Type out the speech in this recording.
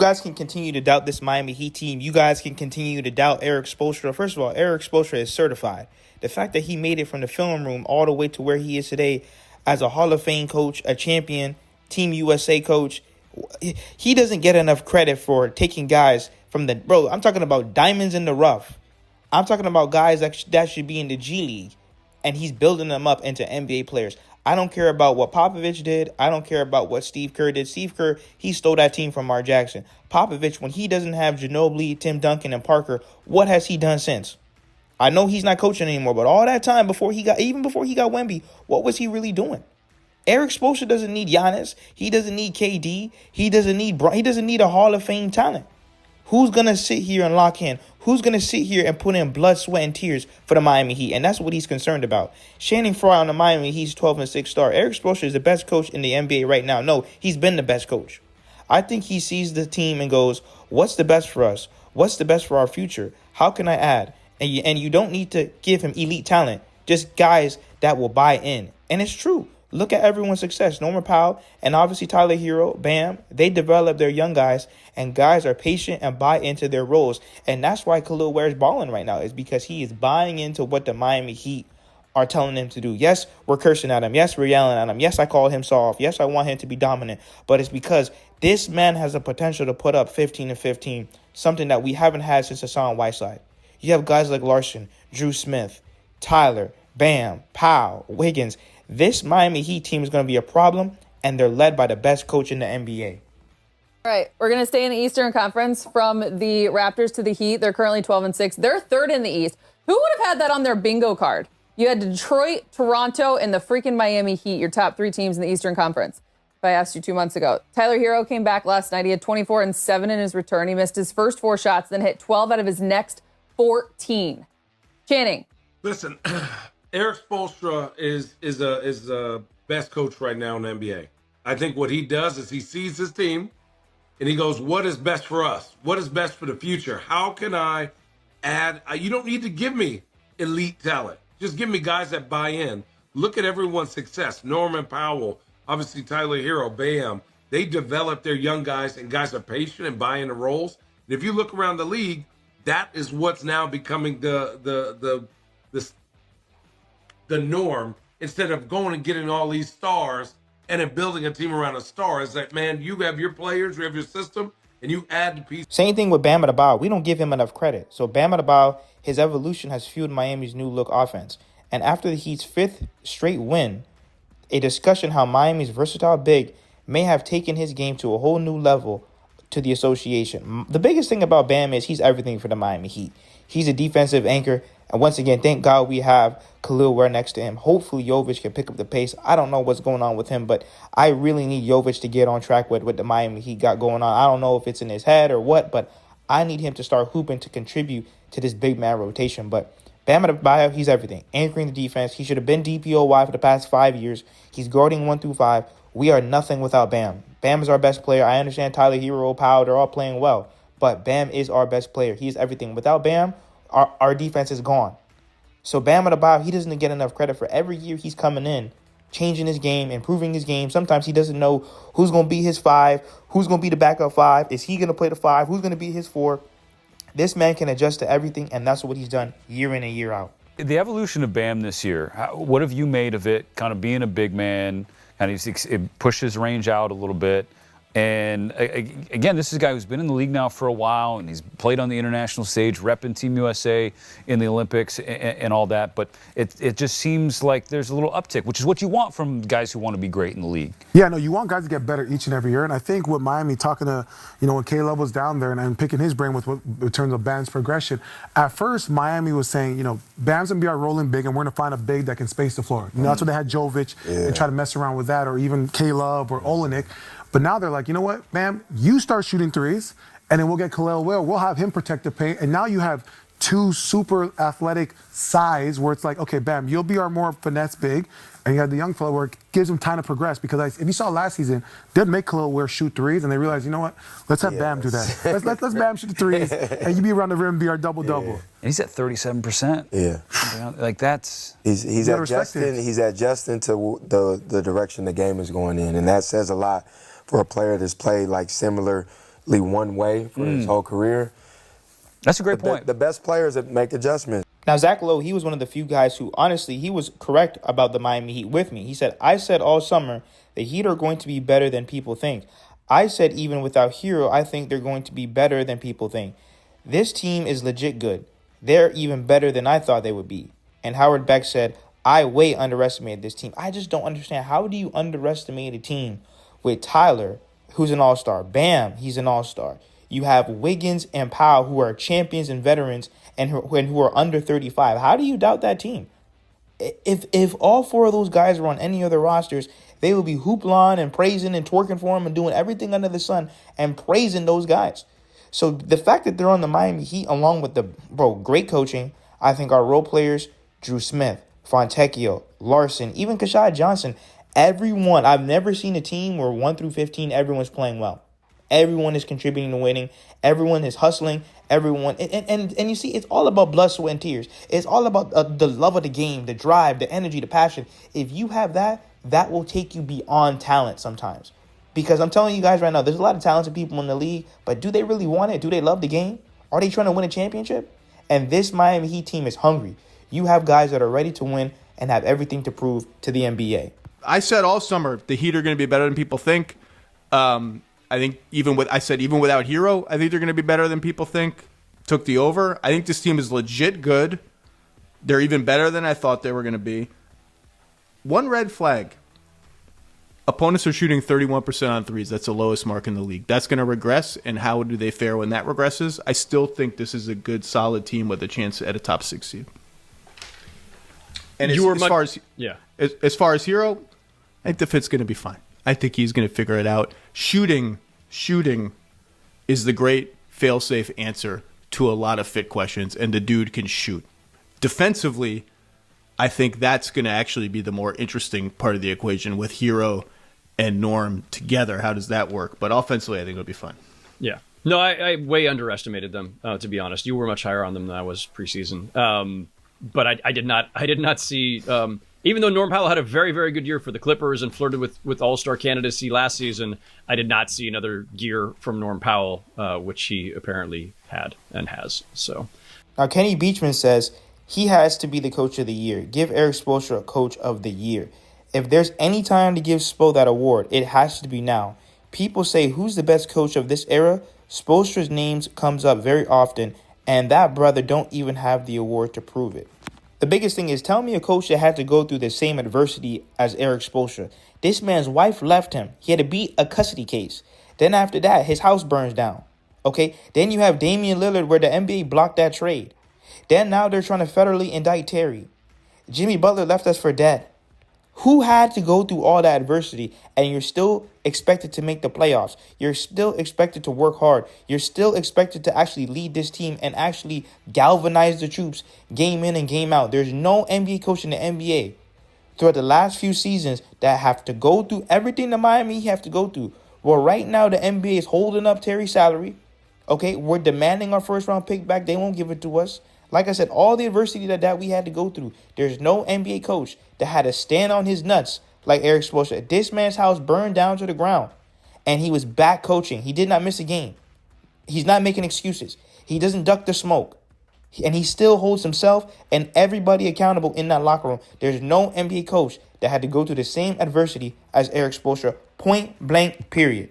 guys can continue to doubt this Miami Heat team. You guys can continue to doubt Eric Spoelstra. First of all, Eric Spoelstra is certified. The fact that he made it from the film room all the way to where he is today as a Hall of Fame coach, a champion, Team USA coach, he doesn't get enough credit for taking guys from the, bro, I'm talking about diamonds in the rough. I'm talking about guys that should be in the G League, and he's building them up into NBA players. I don't care about what Popovich did. I don't care about what Steve Kerr did. Steve Kerr, he stole that team from Mark Jackson. Popovich, when he doesn't have Ginobili, Tim Duncan, and Parker, what has he done since? I know he's not coaching anymore, but all that time even before he got Wemby, what was he really doing? Eric Spoelstra doesn't need Giannis. He doesn't need KD. He doesn't need a Hall of Fame talent. Who's going to sit here and lock in? Who's going to sit here and put in blood, sweat, and tears for the Miami Heat? And that's what he's concerned about. Channing Frye on the Miami Heat's 12-6 star. Eric Spoelstra is the best coach in the NBA right now. No, he's been the best coach. I think he sees the team and goes, what's the best for us? What's the best for our future? How can I add? And you don't need to give him elite talent, just guys that will buy in. And it's true. Look at everyone's success. Norman Powell and obviously Tyler Hero, Bam, they develop their young guys, and guys are patient and buy into their roles. And that's why Khalil Ware is balling right now, is because he is buying into what the Miami Heat are telling him to do. Yes, we're cursing at him. Yes, we're yelling at him. Yes, I call him soft. Yes, I want him to be dominant. But it's because this man has the potential to put up 15 and 15, something that we haven't had since Hassan Whiteside. You have guys like Larson, Drew Smith, Tyler, Bam, Powell, Wiggins. This Miami Heat team is going to be a problem, and they're led by the best coach in the NBA. All right, we're going to stay in the Eastern Conference from the Raptors to the Heat. They're currently 12-6. They're third in the East. Who would have had that on their bingo card? You had Detroit, Toronto, and the freaking Miami Heat, your top three teams in the Eastern Conference. If I asked you 2 months ago. Tyler Hero came back last night. He had 24 and 7 in his return. He missed his first 4 shots, then hit 12 out of his next 14. Channing. Listen, Eric Spoelstra is the best coach right now in the NBA. I think what he does is he sees his team and he goes, what is best for us? What is best for the future? How can I add? You don't need to give me elite talent. Just give me guys that buy in. Look at everyone's success. Norman Powell, obviously Tyler Hero, Bam. They develop their young guys, and guys are patient and buy into roles. And if you look around the league, that is what's now becoming the norm, instead of going and getting all these stars and then building a team around a star. It's like, man, you have your players, you have your system, and you add the pieces. Same thing with Bam Adebayo. We don't give him enough credit. So Bam Adebayo, his evolution has fueled Miami's new look offense. And after the Heat's 5th straight win, a discussion how Miami's versatile big may have taken his game to a whole new level to the association. The biggest thing about Bam is he's everything for the Miami Heat. He's a defensive anchor. And once again, thank God we have Khalil Ware next to him. Hopefully Jovic can pick up the pace. I don't know what's going on with him, but I really need Jovic to get on track with what the Miami Heat got going on. I don't know if it's in his head or what, but I need him to start hooping to contribute to this big man rotation. But Bam Adebayo, he's everything. Anchoring the defense. He should have been DPOY for the past 5 years. He's guarding 1 through 5. We are nothing without Bam. Bam is our best player. I understand Tyler Hero, Powell, they're all playing well. But Bam is our best player. He's everything. Without Bam, our defense is gone. So Bam Adebayo, he doesn't get enough credit for every year he's coming in, changing his game, improving his game. Sometimes he doesn't know who's going to be his 5, who's going to be the backup 5. Is he going to play the 5? Who's going to be his 4? This man can adjust to everything, and that's what he's done year in and year out. The evolution of Bam this year, what have you made of it, kind of being a big man, kind of it pushed his range out a little bit? And again, this is a guy who's been in the league now for a while, and he's played on the international stage, repping Team USA in the Olympics and all that. But it just seems like there's a little uptick, which is what you want from guys who want to be great in the league. Yeah, no, you want guys to get better each and every year. And I think with Miami, talking to, when Caleb was down there and picking his brain with in terms of Bam's progression, at first Miami was saying, Bam's going to be our rolling big, and we're going to find a big that can space the floor. That's what they had Jovic and try to mess around with that, or even Caleb or Olenek. But now they're like, you know what, Bam, you start shooting threes, and then we'll get Khalil Ware. We'll have him protect the paint. And now you have 2 super athletic size where it's like, okay, Bam, you'll be our more finesse big. And you have the young fellow where it gives him time to progress. Because if you saw last season, they'd make Khalil Ware shoot threes, and they realized, you know what, let's have Bam do that. Let's Bam shoot the threes, and you be around the rim, be our double-double. And he's at 37%. Yeah. Like that's... He's adjusting to the direction the game is going in, and that says a lot for a player that's played like similar one way for his whole career. That's a great point. The best players that make adjustments. Now, Zach Lowe, he was one of the few guys who, honestly, he was correct about the Miami Heat with me. He said, I said all summer the Heat are going to be better than people think. I said even without Hero, I think they're going to be better than people think. This team is legit good. They're even better than I thought they would be. And Howard Beck said, I way underestimated this team. I just don't understand. How do you underestimate a team with Tyler, who's an all-star? Bam, he's an all-star. You have Wiggins and Powell, who are champions and veterans, and who are under 35. How do you doubt that team? If all four of those guys were on any other rosters, they would be hoopling and praising and twerking for them and doing everything under the sun and praising those guys. So the fact that they're on the Miami Heat, along with the great coaching, I think our role players, Drew Smith, Fontecchio, Larson, even Kashad Johnson, everyone, I've never seen a team where 1 through 15, everyone's playing well. Everyone is contributing to winning. Everyone is hustling. Everyone. And you see, it's all about blood, sweat, and tears. It's all about the love of the game, the drive, the energy, the passion. If you have that, that will take you beyond talent sometimes. Because I'm telling you guys right now, there's a lot of talented people in the league, but do they really want it? Do they love the game? Are they trying to win a championship? And this Miami Heat team is hungry. You have guys that are ready to win and have everything to prove to the NBA. I said all summer the Heat are going to be better than people think. I think even without Hero, I think they're going to be better than people think. Took the over. I think this team is legit good. They're even better than I thought they were going to be. One red flag. Opponents are shooting 31% on threes. That's the lowest mark in the league. That's going to regress, and how do they fare when that regresses? I still think this is a good, solid team with a chance at a top 6 seed. And as far as Hero, I think the fit's going to be fine. I think he's going to figure it out. Shooting is the great fail-safe answer to a lot of fit questions, and the dude can shoot. Defensively, I think that's going to actually be the more interesting part of the equation with Hero and Norm together. How does that work? But offensively, I think it'll be fun. Yeah. No, I way underestimated them, to be honest. You were much higher on them than I was preseason. But I did not see, even though Norm Powell had a very, very good year for the Clippers and flirted with All-Star candidacy last season, I did not see another gear from Norm Powell, which he apparently had and has. So now Kenny Beachman says he has to be the coach of the year. Give Eric Spoelstra a coach of the year. If there's any time to give Spo that award, it has to be now. People say, who's the best coach of this era? Spoelstra's name comes up very often, and that brother don't even have the award to prove it. The biggest thing is, tell me a coach that had to go through the same adversity as Eric Spoelstra. This man's wife left him. He had to beat a custody case. Then after that, his house burns down. Okay? Then you have Damian Lillard where the NBA blocked that trade. Then now they're trying to federally indict Terry. Jimmy Butler left us for dead. Who had to go through all that adversity and you're still expected to make the playoffs? You're still expected to work hard. You're still expected to actually lead this team and actually galvanize the troops game in and game out. There's no NBA coach in the NBA throughout the last few seasons that have to go through everything the Miami have to go through. Well, right now the NBA is holding up Terry's salary. Okay, we're demanding our first round pick back. They won't give it to us. Like I said, all the adversity that we had to go through, there's no NBA coach that had to stand on his nuts like Eric Spoelstra. This man's house burned down to the ground, and he was back coaching. He did not miss a game. He's not making excuses. He doesn't duck the smoke, and he still holds himself and everybody accountable in that locker room. There's no NBA coach that had to go through the same adversity as Eric Spoelstra, point blank, period.